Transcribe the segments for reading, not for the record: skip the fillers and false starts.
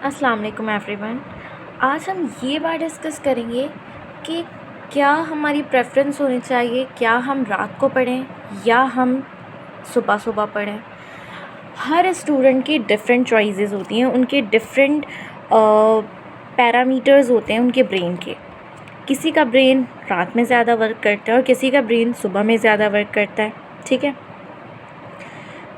अस्सलाम वालेकुम एवरीवन। आज हम ये बात डिस्कस करेंगे कि क्या हमारी प्रेफ़रेंस होनी चाहिए, क्या हम रात को पढ़ें या हम सुबह सुबह पढ़ें। हर स्टूडेंट की डिफरेंट चॉइसेस होती हैं, उनके डिफरेंट पैरामीटर्स होते हैं उनके ब्रेन के। किसी का ब्रेन रात में ज़्यादा वर्क करता है और किसी का ब्रेन सुबह में ज़्यादा वर्क करता है। ठीक है,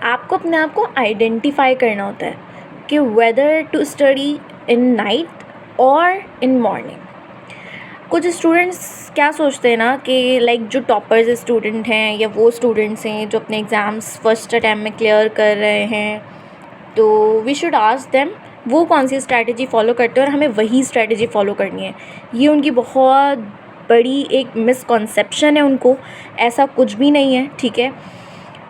आपको अपने आप को आइडेंटिफाई करना होता है कि whether to study in night और इन मॉर्निंग। कुछ स्टूडेंट्स क्या सोचते हैं ना कि लाइक जो टॉपर्स स्टूडेंट हैं या वो स्टूडेंट्स हैं जो अपने एग्ज़ाम्स फर्स्ट अटैम्प्ट में क्लियर कर रहे हैं, तो वी शुड आस्क देम वो कौन सी स्ट्रैटेजी फॉलो करते हैं और हमें वही स्ट्रैटेजी फॉलो करनी है। ये उनकी बहुत बड़ी एक मिसकॉन्सेप्शन है उनको, ऐसा कुछ भी नहीं है। ठीक है,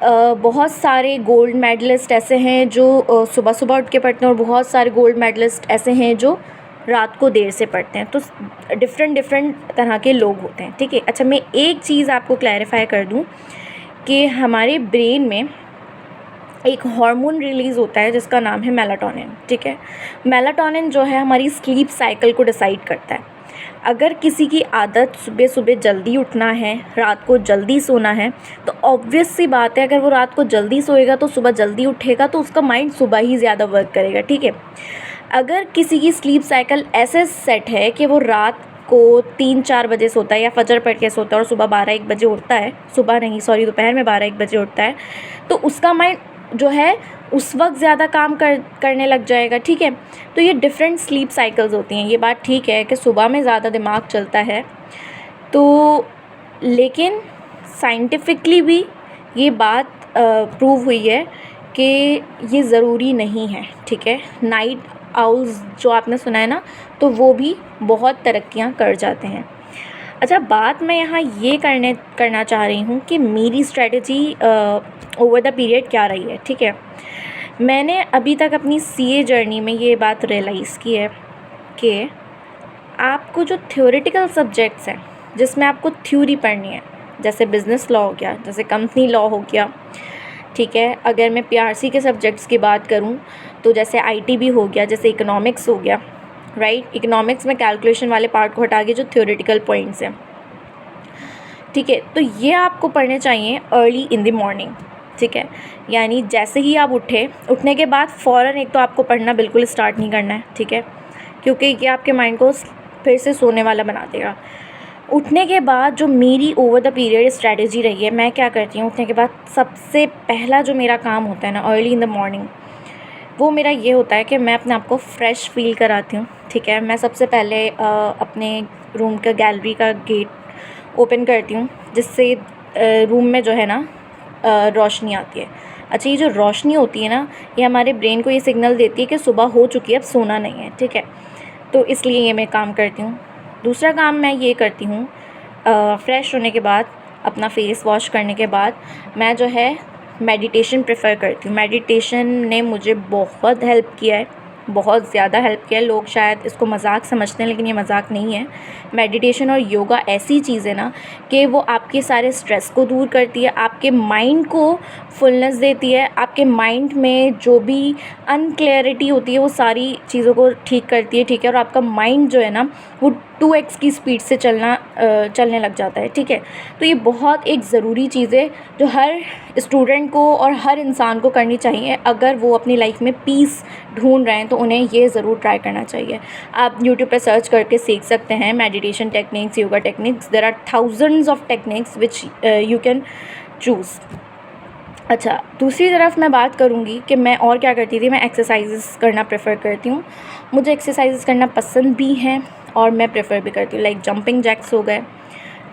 बहुत सारे गोल्ड मेडलिस्ट ऐसे हैं जो सुबह सुबह उठ के पढ़ते हैं और बहुत सारे गोल्ड मेडलिस्ट ऐसे हैं जो रात को देर से पढ़ते हैं। तो डिफरेंट तरह के लोग होते हैं। ठीक है, अच्छा मैं एक चीज़ आपको क्लैरिफाई कर दूं कि हमारे ब्रेन में एक हार्मोन रिलीज़ होता है जिसका नाम है मेलाटोनिन। ठीक है, मेलाटोनिन जो है हमारी स्लीप साइकिल को डिसाइड करता है। अगर किसी की आदत सुबह सुबह जल्दी उठना है, रात को जल्दी सोना है, तो ऑब्वियस सी बात है अगर वो रात को जल्दी सोएगा तो सुबह जल्दी उठेगा, तो उसका माइंड सुबह ही ज़्यादा वर्क करेगा। ठीक है, अगर किसी की स्लीप साइकिल ऐसे सेट है कि वो रात को 3-4 बजे सोता है या फजर पढ़ के सोता है और सुबह 12-1 बजे उठता है, सुबह नहीं सॉरी दोपहर में 12-1 बजे उठता है, तो उसका माइंड जो है उस वक्त ज़्यादा काम करने लग जाएगा। ठीक है, तो ये डिफरेंट स्लीप साइकिल्स होती हैं। ये बात ठीक है कि सुबह में ज़्यादा दिमाग चलता है, तो लेकिन साइंटिफिकली भी ये बात प्रूव हुई है कि ये ज़रूरी नहीं है। ठीक है, नाइट आउल्स जो आपने सुना है ना, तो वो भी बहुत तरक्कियां कर जाते हैं। अच्छा, बात मैं यहाँ ये करना चाह रही हूँ कि मेरी स्ट्रेटजी ओवर द पीरियड क्या रही है। ठीक है, मैंने अभी तक अपनी सीए जर्नी में ये बात रियलाइज़ की है कि आपको जो थ्योरेटिकल सब्जेक्ट्स हैं जिसमें आपको थ्योरी पढ़नी है, जैसे बिज़नेस लॉ हो गया, जैसे कंपनी लॉ हो गया। ठीक है, अगर मैं पीआरसी के सब्जेक्ट्स की बात करूं तो जैसे आईटीबी हो गया, जैसे इकोनॉमिक्स हो गया। राइट, इकोनॉमिक्स में कैलकुलेशन वाले पार्ट को हटा के जो थ्योरेटिकल पॉइंट्स हैं। ठीक है, तो ये आपको पढ़ने चाहिए अर्ली इन द मॉर्निंग। ठीक है, यानी जैसे ही आप उठने के बाद फ़ौरन एक तो आपको पढ़ना बिल्कुल स्टार्ट नहीं करना है। ठीक है, क्योंकि ये आपके माइंड को फिर से सोने वाला बना देगा। उठने के बाद जो मेरी ओवर द पीरियड स्ट्रैटेजी रही है, मैं क्या करती हूँ उठने के बाद सबसे पहला जो मेरा काम होता है ना अर्ली इन द मॉर्निंग, वो मेरा ये होता है कि मैं अपने आप को फ्रेश फील कराती हूँ। ठीक है, मैं सबसे पहले अपने रूम का गैलरी का गेट ओपन करती हूँ, जिससे रूम में जो है ना रोशनी आती है। अच्छा, ये जो रोशनी होती है ना, ये हमारे ब्रेन को ये सिग्नल देती है कि सुबह हो चुकी है, अब सोना नहीं है। ठीक है, तो इसलिए ये मैं काम करती हूँ। दूसरा काम मैं ये करती हूँ, फ़्रेश होने के बाद, अपना फेस वॉश करने के बाद मैं जो है मेडिटेशन प्रेफर करती हूँ। मेडिटेशन ने मुझे बहुत हेल्प किया है, बहुत ज़्यादा हेल्प किया है। लोग शायद इसको मजाक समझते हैं, लेकिन ये मजाक नहीं है। मेडिटेशन और योगा ऐसी चीज़ है ना कि वो आपके सारे स्ट्रेस को दूर करती है, आपके माइंड को फुलनेस देती है, आपके माइंड में जो भी अनक्लैरिटी होती है वो सारी चीज़ों को ठीक करती है। ठीक है, और आपका माइंड जो है ना वो 2x की स्पीड से चलने लग जाता है। ठीक है, तो ये बहुत एक ज़रूरी चीज़ है जो हर स्टूडेंट को और हर इंसान को करनी चाहिए। अगर वो अपनी लाइफ में पीस ढूंढ रहे हैं तो उन्हें ये ज़रूर ट्राई करना चाहिए। आप यूट्यूब पे सर्च करके सीख सकते हैं meditation techniques, yoga techniques. There are thousands of techniques which you can choose. अच्छा, दूसरी तरफ मैं बात करूँगी कि मैं और क्या करती थी। मैं एक्सरसाइजेस करना प्रेफर करती हूँ। मुझे एक्सरसाइजेस करना पसंद भी है और मैं प्रेफर भी करती हूँ। लाइक जंपिंग जैक्स हो गए,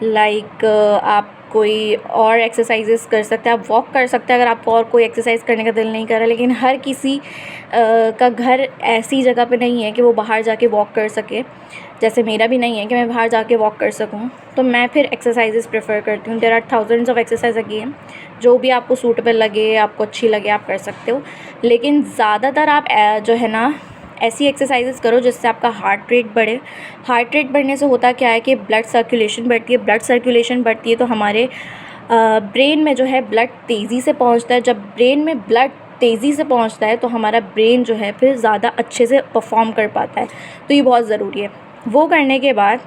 लाइक आप कोई और एक्सरसाइजेस कर सकते हैं, आप वॉक कर सकते हैं अगर आपको और कोई एक्सरसाइज करने का दिल नहीं कर रहा। लेकिन हर किसी का घर ऐसी जगह पे नहीं है कि वो बाहर जाके वॉक कर सके, जैसे मेरा भी नहीं है कि मैं बाहर जाके वॉक कर सकूं। तो मैं फिर एक्सरसाइजेस प्रेफर करती हूँ। There are thousands of exercise again, जो भी आपको सूटेबल लगे, आपको अच्छी लगे, आप कर सकते हो। लेकिन ज़्यादातर आप जो है ना ऐसी एक्सरसाइजेस करो जिससे आपका हार्ट रेट बढ़े। हार्ट रेट बढ़ने से होता क्या है कि ब्लड सर्कुलेशन बढ़ती है। ब्लड सर्कुलेशन बढ़ती है तो हमारे ब्रेन में जो है ब्लड तेज़ी से पहुंचता है। जब ब्रेन में ब्लड तेज़ी से पहुंचता है तो हमारा ब्रेन जो है फिर ज़्यादा अच्छे से परफॉर्म कर पाता है। तो ये बहुत ज़रूरी है। वो करने के बाद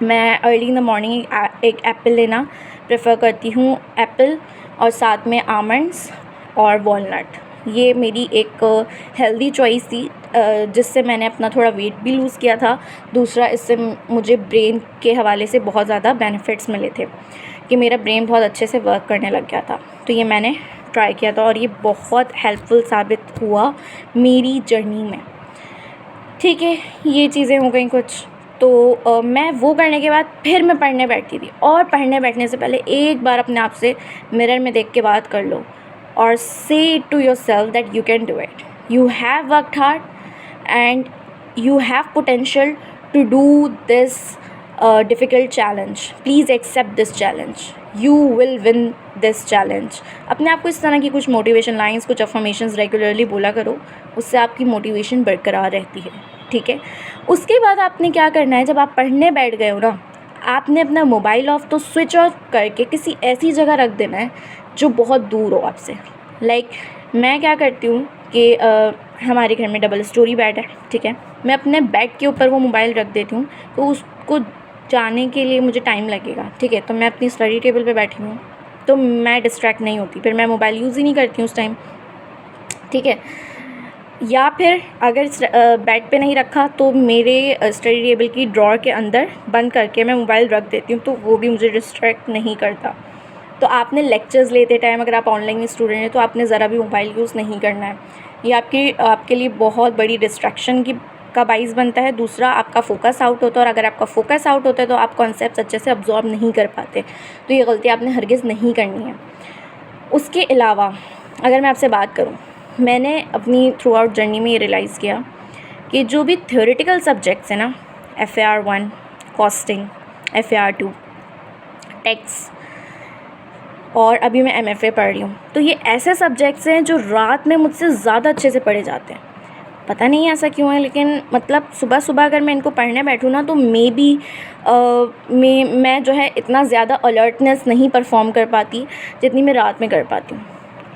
मैं अर्ली इन द मॉर्निंग एक एप्पल लेना प्रेफर करती हूँ, एप्पल और साथ में आमंड्स और वॉलनट। ये मेरी एक हेल्दी चॉइस थी जिससे मैंने अपना थोड़ा वेट भी लूज़ किया था। दूसरा, इससे मुझे ब्रेन के हवाले से बहुत ज़्यादा बेनिफिट्स मिले थे कि मेरा ब्रेन बहुत अच्छे से वर्क करने लग गया था। तो ये मैंने ट्राई किया था और ये बहुत हेल्पफुल साबित हुआ मेरी जर्नी में। ठीक है, ये चीज़ें हो गई कुछ। तो मैं वो करने के बाद फिर मैं पढ़ने बैठती थी, और पढ़ने बैठने से पहले एक बार अपने आप से मिरर में देख के बात कर लो और say to yourself that you can do it, you have worked hard and you have potential to do this difficult challenge. Please accept this challenge, you will win this challenge. अपने आप को इस तरह की कुछ motivation lines, कुछ affirmations regularly बोला करो, उससे आपकी मोटिवेशन बरकरार रहती है। ठीक है, उसके बाद आपने क्या करना है, जब आप पढ़ने बैठ गए हो ना, आपने अपना मोबाइल ऑफ तो स्विच ऑफ करके किसी ऐसी जगह रख देना है जो बहुत दूर हो आपसे। लाइक मैं क्या करती हूँ कि हमारे घर में डबल स्टोरी बेड है, ठीक है, मैं अपने बेड के ऊपर वो मोबाइल रख देती हूँ, तो उसको जाने के लिए मुझे टाइम लगेगा। ठीक है, तो मैं अपनी स्टडी टेबल पे बैठी हूँ तो मैं डिस्ट्रैक्ट नहीं होती, फिर मैं मोबाइल यूज़ ही नहीं करती हूँ उस टाइम। ठीक है, या फिर अगर बेड पे नहीं रखा तो मेरे स्टडी टेबल की ड्रॉअर के अंदर बंद करके मैं मोबाइल रख देती हूँ, तो वो भी मुझे डिस्ट्रैक्ट नहीं करता। तो आपने लेक्चर्स लेते टाइम, अगर आप ऑनलाइन स्टूडेंट हैं, तो आपने ज़रा भी मोबाइल यूज़ नहीं करना है। ये आपके लिए बहुत बड़ी डिस्ट्रैक्शन का बाइस बनता है। दूसरा, आपका फोकस आउट होता है, और अगर आपका फोकस आउट होता है तो आप कॉन्सेप्ट्स अच्छे से अब्जॉर्ब नहीं कर पाते। तो ये गलती आपने हरगिज़ नहीं करनी है। उसके अलावा अगर मैं आपसे बात करूँ, मैंने अपनी थ्रू आउट जर्नी में ये रियलाइज़ किया कि जो भी थ्योरेटिकल सब्जेक्ट्स हैं ना, FAR 1 कॉस्टिंग, FAR 2 टैक्स, और अभी मैं MFA पढ़ रही हूँ, तो ये ऐसे सब्जेक्ट्स हैं जो रात में मुझसे ज़्यादा अच्छे से पढ़े जाते हैं। पता नहीं ऐसा क्यों है, लेकिन मतलब सुबह सुबह अगर मैं इनको पढ़ने बैठूँ ना, तो मे बी मैं जो है इतना ज़्यादा अलर्टनेस नहीं परफॉर्म कर पाती जितनी मैं रात में कर पाती हूँ।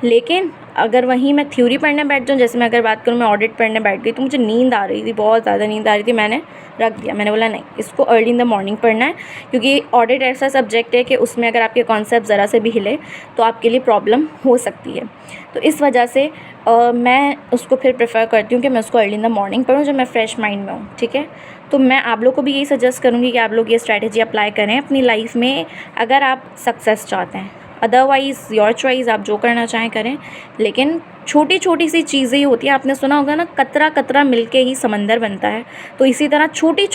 लेकिन अगर वहीं मैं थ्योरी पढ़ने बैठ जाऊँ, जैसे मैं अगर बात करूँ, मैं ऑडिट पढ़ने बैठ गई तो मुझे नींद आ रही थी, बहुत ज़्यादा नींद आ रही थी, मैंने रख दिया। मैंने बोला नहीं, इसको अर्ली इन द मॉर्निंग पढ़ना है, क्योंकि ऑडिट ऐसा सब्जेक्ट है कि उसमें अगर आपके कॉन्सेप्ट ज़रा से भी हिले तो आपके लिए प्रॉब्लम हो सकती है। तो इस वजह से मैं उसको फिर प्रेफर करती हूँ कि मैं उसको अर्ली इन द मॉर्निंग पढूँ जब मैं फ्रेश माइंड में हूँ। ठीक है, तो मैं आप लोग को भी यही सजेस्ट करूँगी कि आप लोग ये स्ट्रैटेजी अप्लाई करें अपनी लाइफ में, अगर आप सक्सेस चाहते हैं। अदरवाइज़ योर चॉइस, आप जो करना चाहें करें, लेकिन छोटी छोटी सी चीज़ें ही होती हैं। आपने सुना होगा ना, कतरा कतरा मिलके ही समंदर बनता है। तो इसी तरह छोटी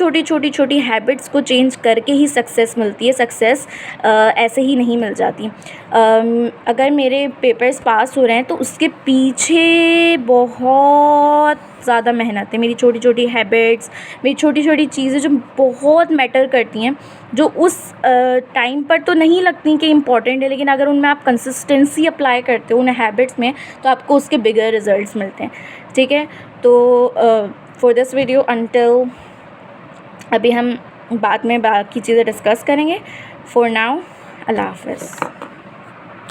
छोटी हैबिट्स को चेंज करके ही सक्सेस मिलती है। सक्सेस ऐसे ही नहीं मिल जाती। अगर मेरे पेपर्स पास हो रहे हैं तो उसके पीछे बहुत ज़्यादा मेहनत है। मेरी छोटी छोटी हैबिट्स, मेरी छोटी छोटी चीज़ें जो बहुत मैटर करती हैं, जो उस टाइम पर तो नहीं लगती कि इम्पॉर्टेंट है, लेकिन अगर उनमें आप कंसिस्टेंसी अप्लाई करते हो उन हैबिट्स में, तो आपको उसके बिगर रिजल्ट्स मिलते हैं। ठीक है, तो फॉर दिस वीडियो अंटिल, अभी हम बाद में बाकी चीज़ें डिस्कस करेंगे। फॉर नाउ, अल्लाह हाफ़िज़।